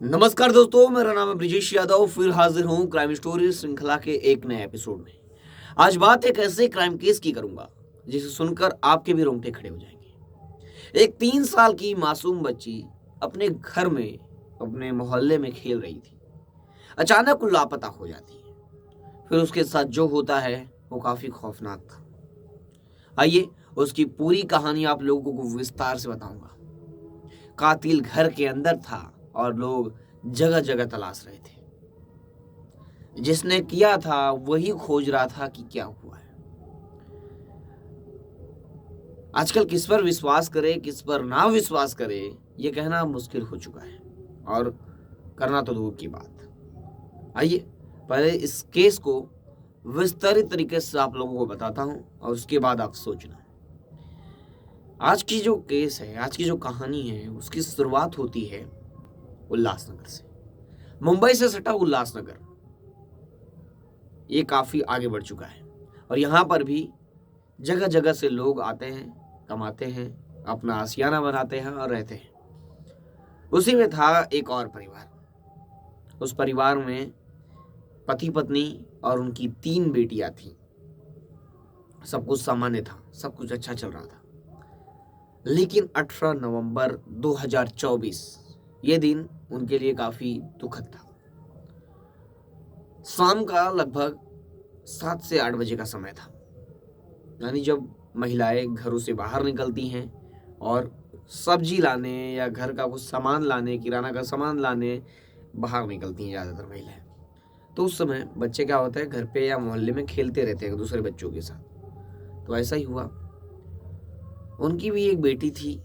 नमस्कार दोस्तों, मेरा नाम है ब्रिजेश यादव। फिर हाजिर हूँ क्राइम स्टोरी श्रृंखला के एक नए एपिसोड में। आज बात एक ऐसे क्राइम केस की करूंगा जिसे सुनकर आपके भी रोंगटे खड़े हो जाएंगे। एक 3 साल की मासूम बच्ची अपने घर में, अपने मोहल्ले में खेल रही थी। अचानक वो लापता हो जाती है। फिर उसके साथ जो होता है वो काफी खौफनाक था। आइए उसकी पूरी कहानी आप लोगों को विस्तार से बताऊंगा। कातिल घर के अंदर था और लोग जगह जगह तलाश रहे थे। जिसने किया था वही खोज रहा था कि क्या हुआ है। आजकल किस पर विश्वास करे, किस पर ना विश्वास करे, ये कहना मुश्किल हो चुका है और करना तो दूर की बात। आइए पहले इस केस को विस्तारित तरीके से आप लोगों को बताता हूं और उसके बाद आप सोचना। आज की जो केस है, आज की जो कहानी है, उसकी शुरुआत होती है उल्लासनगर से। मुंबई से सटा उल्लासनगर ये काफी आगे बढ़ चुका है और यहाँ पर भी जगह जगह से लोग आते हैं, कमाते हैं, अपना आशियाना बनाते हैं और रहते हैं। उसी में था एक और परिवार। उस परिवार में पति पत्नी और उनकी 3 बेटियां थीं। सब कुछ सामान्य था, सब कुछ अच्छा चल रहा था। लेकिन 18 नवंबर 2024 ये दिन उनके लिए काफी दुखद था। शाम का लगभग 7 से 8 बजे का समय था, यानी जब महिलाएं घरों से बाहर निकलती हैं और सब्जी लाने या घर का कुछ सामान लाने, किराना का सामान लाने बाहर निकलती हैं ज़्यादातर महिलाएं। तो उस समय बच्चे क्या होता है, घर पे या मोहल्ले में खेलते रहते हैं दूसरे बच्चों के साथ। तो ऐसा ही हुआ, उनकी भी एक बेटी थी।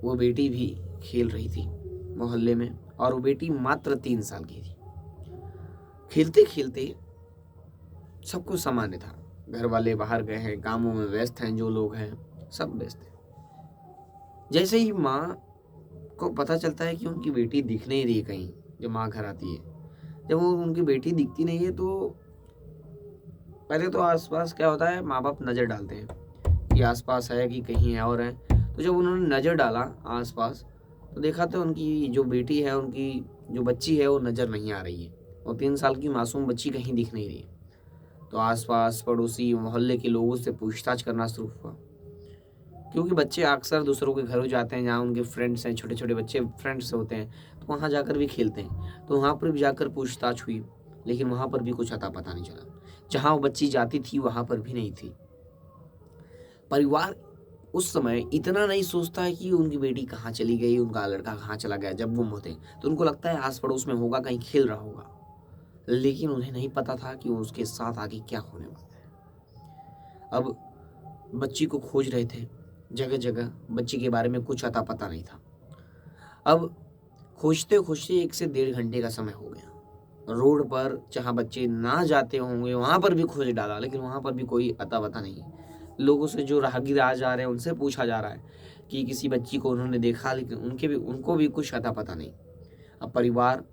वो बेटी भी खेल रही थी मोहल्ले में और वो बेटी मात्र 3 साल की थी। खेलते खेलते सब कुछ सामान्य था। घर वाले बाहर गए हैं, कामों में व्यस्त हैं, जो लोग हैं सब व्यस्त हैं। जैसे ही माँ को पता चलता है कि उनकी बेटी दिख नहीं रही कहीं, जब माँ घर आती है, जब वो उनकी बेटी दिखती नहीं है तो पहले तो आसपास क्या होता है, माँ बाप नज़र डालते हैं कि आसपास है कि कहीं है और है। तो जब उन्होंने नज़र डाला आसपास तो देखा तो उनकी जो बेटी है, उनकी जो बच्ची है वो नज़र नहीं आ रही है और 3 साल की मासूम बच्ची कहीं दिख नहीं रही है। तो आसपास पड़ोसी मोहल्ले के लोगों से पूछताछ करना शुरू हुआ, क्योंकि बच्चे अक्सर दूसरों के घरों जाते हैं जहाँ उनके फ्रेंड्स हैं, छोटे छोटे बच्चे फ्रेंड्स होते हैं, तो वहाँ जाकर भी खेलते हैं। तो वहाँ पर भी जाकर पूछताछ हुई, लेकिन वहाँ पर भी कुछ अता पता नहीं चला। जहाँ वो बच्ची जाती थी वहाँ पर भी नहीं थी। परिवार उस समय इतना नहीं सोचता है कि उनकी बेटी कहाँ चली गई, उनका लड़का कहाँ चला गया। जब गुम होते हैं तो उनको लगता है आस पड़ोस में होगा, कहीं खेल रहा होगा। लेकिन उन्हें नहीं पता था कि उसके साथ आगे क्या होने वाला है। अब बच्ची को खोज रहे थे जगह जगह, बच्ची के बारे में कुछ अता पता नहीं था। अब खोजते खोजते 1 से 1.5 घंटे का समय हो गया। रोड पर जहाँ बच्चे ना जाते होंगे वहाँ पर भी खोज डाला, लेकिन वहाँ पर भी कोई अता पता नहीं। लोगों से जो राहगीर आ जा रहे हैं उनसे पूछा जा रहा है कि किसी बच्ची को उन्होंने देखा, लेकिन उनको भी कुछ अता पता नहीं। अब परिवार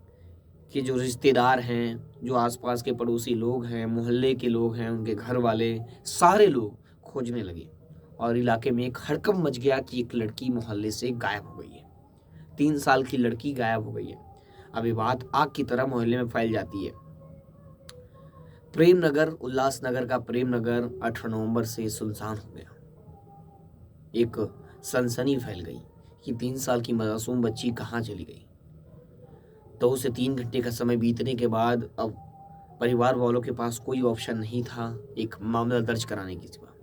के जो रिश्तेदार हैं, जो आसपास के पड़ोसी लोग हैं, मोहल्ले के लोग हैं, उनके घर वाले, सारे लोग खोजने लगे और इलाके में एक हड़कंप मच गया कि एक लड़की मोहल्ले से गायब हो गई है। 3 साल की लड़की गायब हो गई है। अब ये बात आग की तरह मोहल्ले में फैल जाती है। प्रेमनगर, उल्लासनगर का प्रेमनगर 18 नवंबर से सुनसान हो गया। एक सनसनी फैल गई कि 3 साल की मासूम बच्ची कहाँ चली गई। 2 से 3 घंटे का समय बीतने के बाद अब परिवार वालों के पास कोई ऑप्शन नहीं था एक मामला दर्ज कराने की सिवा।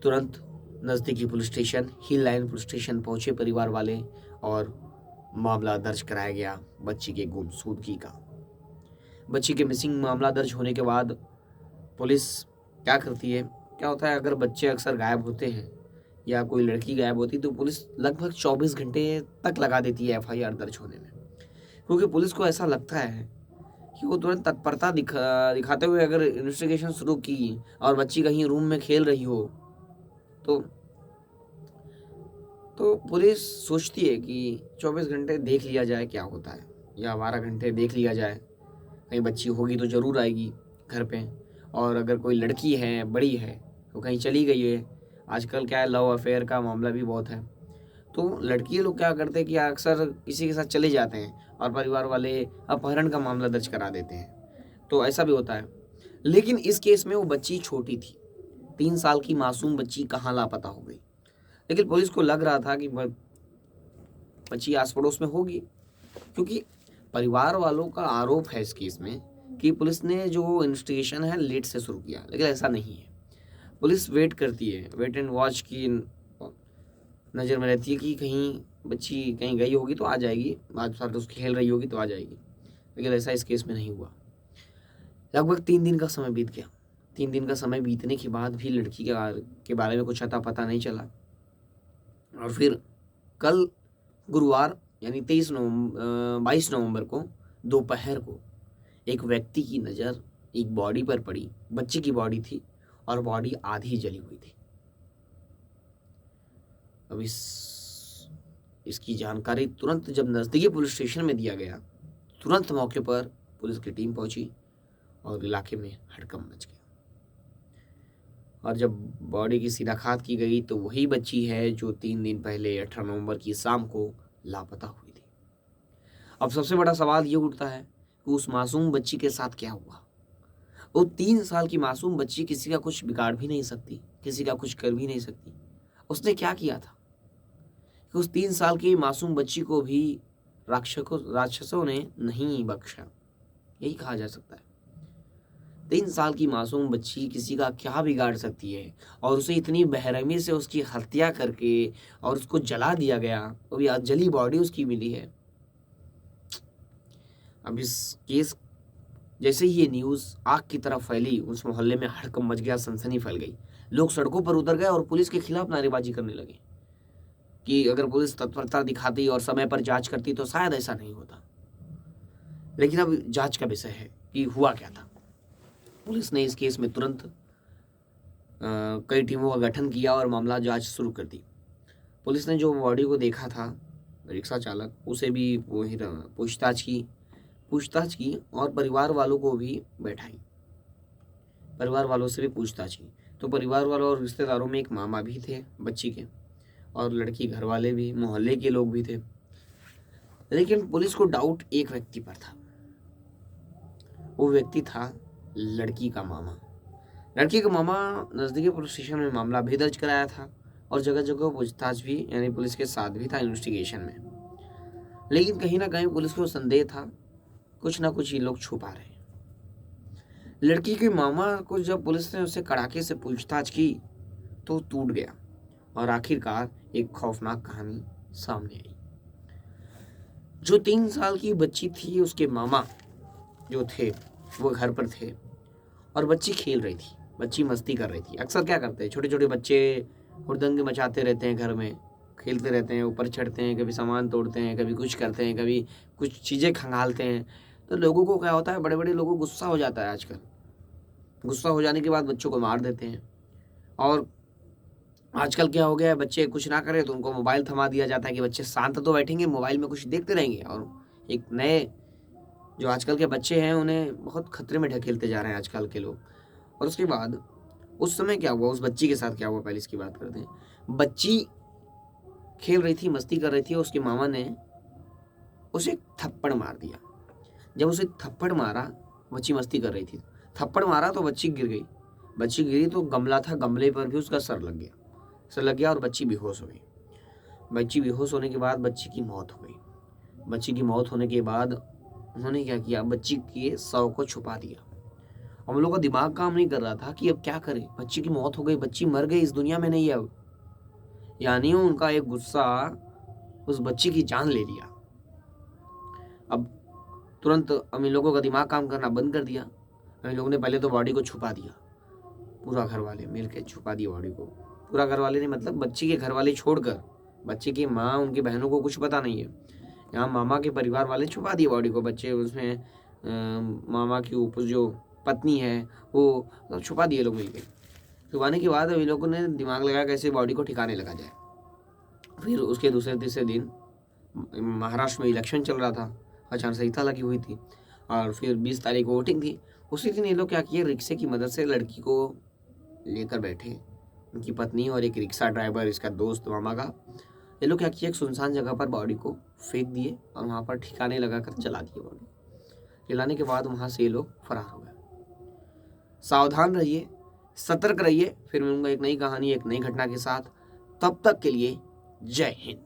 तुरंत नज़दीकी पुलिस स्टेशन, हिल लाइन पुलिस स्टेशन पहुंचे परिवार वाले और मामला दर्ज कराया गया बच्ची के गुमशुदगी का। बच्ची के मिसिंग मामला दर्ज होने के बाद पुलिस क्या करती है, क्या होता है, अगर बच्चे अक्सर गायब होते हैं या कोई लड़की गायब होती है तो पुलिस लगभग 24 घंटे तक लगा देती है एफआईआर दर्ज होने में। क्योंकि पुलिस को ऐसा लगता है कि वो तुरंत तत्परता दिखाते हुए अगर इन्वेस्टिगेशन शुरू की और बच्ची कहीं रूम में खेल रही हो तो पुलिस सोचती है कि 24 घंटे देख लिया जाए क्या होता है, या 12 घंटे देख लिया जाए, कहीं बच्ची होगी तो ज़रूर आएगी घर पे। और अगर कोई लड़की है, बड़ी है, तो कहीं चली गई है। आजकल क्या है, लव अफेयर का मामला भी बहुत है, तो लड़की लोग क्या करते हैं कि अक्सर किसी के साथ चले जाते हैं और परिवार वाले अपहरण का मामला दर्ज करा देते हैं, तो ऐसा भी होता है। लेकिन इस केस में वो बच्ची छोटी थी, 3 साल की मासूम बच्ची कहाँ लापता हो गई। लेकिन पुलिस को लग रहा था कि बच्ची आस पड़ोस में होगी, क्योंकि परिवार वालों का आरोप है इस केस में कि पुलिस ने जो इन्वेस्टिगेशन है लेट से शुरू किया, लेकिन ऐसा नहीं है। पुलिस वेट करती है, वेट एंड वॉच की नज़र में रहती है कि कहीं बच्ची कहीं गई होगी तो आ जाएगी, आज साथ उसकी खेल रही होगी तो आ जाएगी, लेकिन ऐसा इस केस में नहीं हुआ। लगभग 3 दिन का समय बीत गया। 3 दिन का समय बीतने के बाद भी लड़की के बारे में कुछ अता पता नहीं चला। और फिर कल गुरुवार यानी 22 नवंबर को दोपहर को एक व्यक्ति की नज़र एक बॉडी पर पड़ी। बच्ची की बॉडी थी और बॉडी आधी जली हुई थी। अब इसकी जानकारी तुरंत जब नज़दीकी पुलिस स्टेशन में दिया गया, तुरंत मौके पर पुलिस की टीम पहुंची और इलाके में हड़कंप मच गया। और जब बॉडी की शिनाख्त की गई तो वही बच्ची है जो 3 दिन पहले 18 नवंबर की शाम को लापता हुई थी। अब सबसे बड़ा सवाल ये उठता है कि उस मासूम बच्ची के साथ क्या हुआ। वो 3 साल की मासूम बच्ची किसी का कुछ बिगाड़ भी नहीं सकती, किसी का कुछ कर भी नहीं सकती। उसने क्या किया था कि उस 3 साल की मासूम बच्ची को भी राक्षसों ने नहीं बख्शा, यही कहा जा सकता है। 3 साल की मासूम बच्ची किसी का क्या बिगाड़ सकती है, और उसे इतनी बेरहमी से उसकी हत्या करके और उसको जला दिया गया, वो भी जली बॉडी उसकी मिली है। अब इस केस जैसे ही ये न्यूज़ आग की तरह फैली, उस मोहल्ले में हड़कंप मच गया, सनसनी फैल गई। लोग सड़कों पर उतर गए और पुलिस के खिलाफ नारेबाजी करने लगे कि अगर पुलिस तत्परता दिखाती और समय पर जांच करती तो शायद ऐसा नहीं होता। लेकिन अब जांच का विषय है कि हुआ क्या था। पुलिस ने इस केस में तुरंत कई टीमों का गठन किया और मामला जांच शुरू कर दी। पुलिस ने जो बॉडी को देखा था, रिक्शा चालक, उसे भी वही पूछताछ की और परिवार वालों को भी बैठाई, परिवार वालों से भी पूछताछ की। तो परिवार वालों और रिश्तेदारों में एक मामा भी थे बच्ची के, और लड़की घर वाले भी, मोहल्ले के लोग भी थे। लेकिन पुलिस को डाउट एक व्यक्ति पर था। वो व्यक्ति था लड़की का मामा। लड़की का मामा नज़दीकी पुलिस स्टेशन में मामला भी दर्ज कराया था और जगह जगह पूछताछ भी यानी पुलिस के साथ भी था इन्वेस्टिगेशन में। लेकिन कहीं ना कहीं पुलिस को संदेह था, कुछ ना कुछ ये लोग छुपा रहे हैं। लड़की के मामा को जब पुलिस ने उससे कड़ाके से पूछताछ की तो टूट गया और आखिरकार एक खौफनाक कहानी सामने आई। जो 3 साल की बच्ची थी, उसके मामा जो थे वो घर पर थे और बच्ची खेल रही थी, बच्ची मस्ती कर रही थी। अक्सर क्या करते हैं छोटे छोटे बच्चे, हुड़दंगे मचाते रहते हैं, घर में खेलते रहते हैं, ऊपर चढ़ते हैं, कभी सामान तोड़ते हैं, कभी कुछ करते हैं, कभी कुछ चीज़ें खंगालते हैं। तो लोगों को क्या होता है, बड़े बड़े लोगों को गुस्सा हो जाता है आजकल। गुस्सा हो जाने के बाद बच्चों को मार देते हैं। और आजकल क्या हो गया है, बच्चे कुछ ना करें तो उनको मोबाइल थमा दिया जाता है कि बच्चे शांत तो बैठेंगे, मोबाइल में कुछ देखते रहेंगे। और एक नए जो आजकल के बच्चे हैं उन्हें बहुत खतरे में ढकेलते जा रहे हैं आजकल के लोग। और उसके बाद उस समय क्या हुआ, उस बच्ची के साथ क्या हुआ, पहले इसकी बात करते हैं। बच्ची खेल रही थी, मस्ती कर रही थी, उसके मामा ने उसे थप्पड़ मार दिया। जब उसे थप्पड़ मारा, बच्ची मस्ती कर रही थी, थप्पड़ मारा तो बच्ची गिर गई। बच्ची गिरी तो गमला था, गमले पर भी उसका सर लग गया और बच्ची बेहोश हो गई। बच्ची बेहोश होने के बाद बच्ची की मौत हो गई। बच्ची की मौत होने के बाद उन्होंने क्या किया, बच्ची के शव को छुपा दिया। हम लोग का दिमाग काम नहीं कर रहा था कि अब क्या करें, बच्ची की मौत हो गई, बच्ची मर गई, इस दुनिया में नहीं है अब। यानी उनका एक गुस्सा उस बच्ची की जान ले लिया। अब तुरंत हम इन लोगों का दिमाग काम करना बंद कर दिया। हम लोगों ने पहले तो बॉडी को छुपा दिया, पूरा घर वाले मिल के छुपा दिया बॉडी को। पूरा घर वाले ने मतलब बच्ची के घर वाले छोड़कर, बच्ची की माँ, उनकी बहनों को कुछ पता नहीं है। यहाँ मामा के परिवार वाले छुपा दिए बॉडी को। बच्चे उसमें मामा की ऊपर जो पत्नी है वो छुपा दिए लोग मिलकर। छुपाने के बाद अभी लोगों ने दिमाग लगाया कैसे बॉडी को ठिकाने लगा जाए। फिर उसके दूसरे तीसरे दिन महाराष्ट्र में इलेक्शन चल रहा था, आचार संहिता लगी हुई थी और फिर 20 तारीख को वोटिंग थी। उसी दिन ये लोग क्या किए, रिक्शे की मदद से लड़की को लेकर बैठे, उनकी पत्नी और एक रिक्शा ड्राइवर, इसका दोस्त मामा का, ये लोग क्या किया, एक सुनसान जगह पर बॉडी को फेंक दिए और वहां पर ठिकाने लगाकर जला दिए बॉडी। जलाने के बाद वहां से ये लोग फरार हो गए। सावधान रहिए, सतर्क रहिए। फिर मिलूंगा एक नई कहानी, एक नई घटना के साथ। तब तक के लिए जय हिंद।